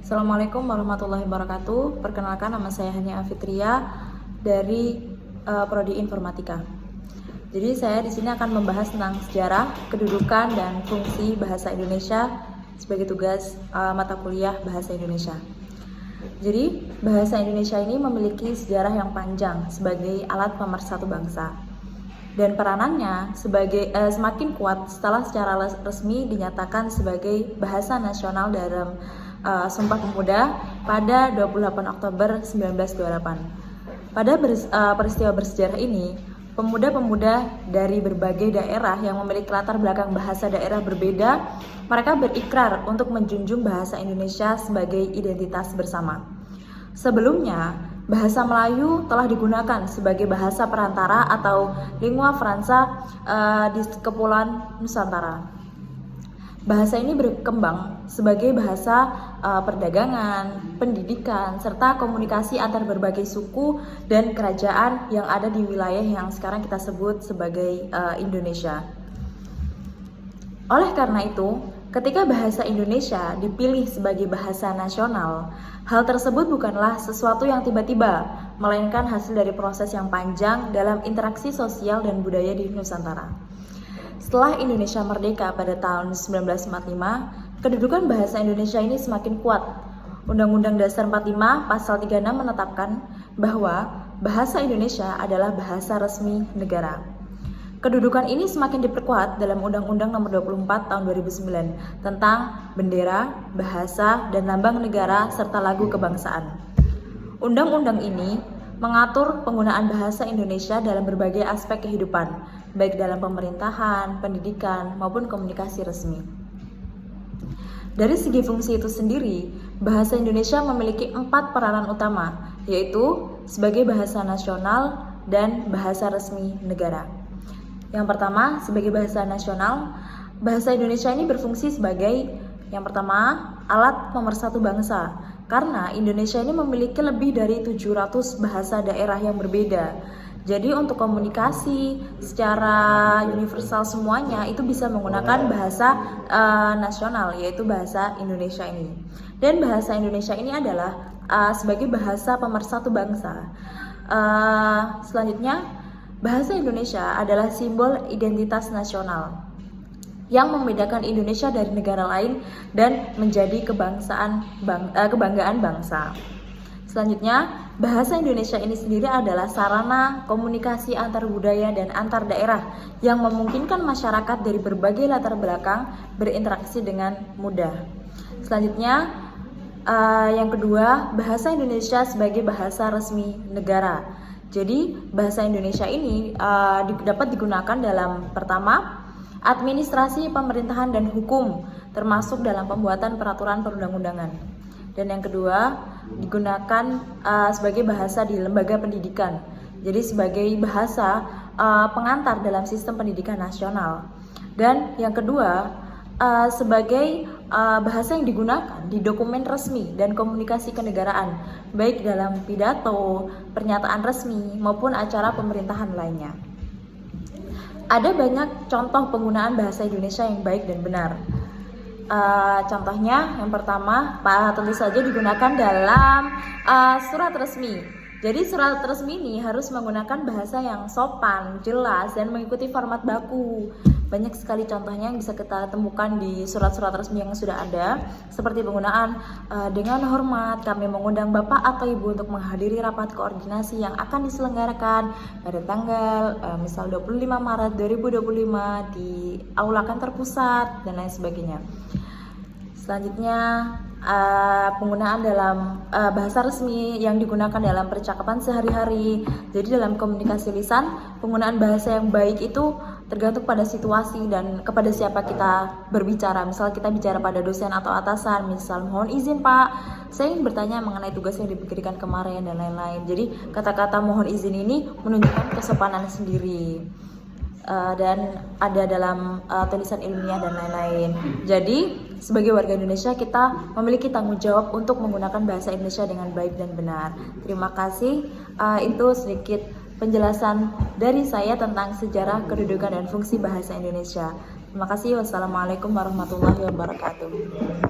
Assalamualaikum warahmatullahi wabarakatuh. Perkenalkan, nama saya Hania Fitria dari Prodi Informatika. Jadi saya di sini akan membahas tentang sejarah, kedudukan, dan fungsi bahasa Indonesia sebagai tugas mata kuliah bahasa Indonesia. Jadi bahasa Indonesia ini memiliki sejarah yang panjang sebagai alat pemersatu bangsa. Dan peranannya semakin kuat setelah secara resmi dinyatakan sebagai bahasa nasional dalam Sumpah Pemuda pada 28 Oktober 1928. Pada peristiwa bersejarah ini, pemuda-pemuda dari berbagai daerah yang memiliki latar belakang bahasa daerah berbeda, mereka berikrar untuk menjunjung bahasa Indonesia sebagai identitas bersama. Sebelumnya, bahasa Melayu telah digunakan sebagai bahasa perantara atau lingua franca di Kepulauan Nusantara. Bahasa ini berkembang sebagai bahasa perdagangan, pendidikan, serta komunikasi antar berbagai suku dan kerajaan yang ada di wilayah yang sekarang kita sebut sebagai Indonesia. Oleh karena itu, ketika bahasa Indonesia dipilih sebagai bahasa nasional, hal tersebut bukanlah sesuatu yang tiba-tiba, melainkan hasil dari proses yang panjang dalam interaksi sosial dan budaya di Nusantara. Setelah Indonesia merdeka pada tahun 1945, kedudukan bahasa Indonesia ini semakin kuat. Undang-Undang Dasar 45 Pasal 36 menetapkan bahwa bahasa Indonesia adalah bahasa resmi negara. Kedudukan ini semakin diperkuat dalam Undang-Undang Nomor 24 Tahun 2009 tentang bendera, bahasa, dan lambang negara serta lagu kebangsaan. Undang-undang ini mengatur penggunaan bahasa Indonesia dalam berbagai aspek kehidupan, baik dalam pemerintahan, pendidikan, maupun komunikasi resmi. Dari segi fungsi itu sendiri, bahasa Indonesia memiliki 4 peranan utama, yaitu sebagai bahasa nasional dan bahasa resmi negara. Yang pertama, sebagai bahasa nasional, bahasa Indonesia ini berfungsi sebagai yang pertama, alat pemersatu bangsa. Karena Indonesia ini memiliki lebih dari 700 bahasa daerah yang berbeda. Jadi untuk komunikasi secara universal semuanya itu bisa menggunakan bahasa nasional, yaitu bahasa Indonesia ini. Dan bahasa Indonesia ini adalah sebagai bahasa pemersatu bangsa. Selanjutnya, bahasa Indonesia adalah simbol identitas nasional yang membedakan Indonesia dari negara lain dan menjadi kebanggaan bangsa. Selanjutnya, bahasa Indonesia ini sendiri adalah sarana komunikasi antar budaya dan antar daerah yang memungkinkan masyarakat dari berbagai latar belakang berinteraksi dengan mudah. Selanjutnya, yang kedua, bahasa Indonesia sebagai bahasa resmi negara. Jadi, bahasa Indonesia ini dapat digunakan dalam pertama, administrasi pemerintahan dan hukum, termasuk dalam pembuatan peraturan perundang-undangan. Dan yang kedua, digunakan sebagai bahasa di lembaga pendidikan. Jadi sebagai bahasa pengantar dalam sistem pendidikan nasional. Dan yang kedua, sebagai bahasa yang digunakan di dokumen resmi dan komunikasi kenegaraan, baik dalam pidato, pernyataan resmi, maupun acara pemerintahan lainnya. Ada banyak contoh penggunaan bahasa Indonesia yang baik dan benar. Contohnya, yang pertama, tentu saja digunakan dalam surat resmi. Jadi surat resmi ini harus menggunakan bahasa yang sopan, jelas, dan mengikuti format baku. Banyak sekali contohnya yang bisa kita temukan di surat-surat resmi yang sudah ada, seperti penggunaan dengan hormat kami mengundang Bapak atau Ibu untuk menghadiri rapat koordinasi yang akan diselenggarakan pada tanggal misal 25 Maret 2025 di Aula Kantor Pusat dan lain sebagainya. Selanjutnya, penggunaan dalam bahasa resmi yang digunakan dalam percakapan sehari-hari. Jadi dalam komunikasi lisan, penggunaan bahasa yang baik itu tergantung pada situasi dan kepada siapa kita berbicara. Misal kita bicara pada dosen atau atasan, misal mohon izin Pak, saya ingin bertanya mengenai tugas yang diberikan kemarin dan lain-lain. Jadi kata-kata mohon izin ini menunjukkan kesopanan sendiri. Dan ada dalam tulisan ilmiah dan lain-lain. Jadi sebagai warga Indonesia kita memiliki tanggung jawab untuk menggunakan bahasa Indonesia dengan baik dan benar. Terima kasih. Itu sedikit penjelasan dari saya tentang sejarah, kedudukan, dan fungsi bahasa Indonesia. Terima kasih. Wassalamualaikum warahmatullahi wabarakatuh.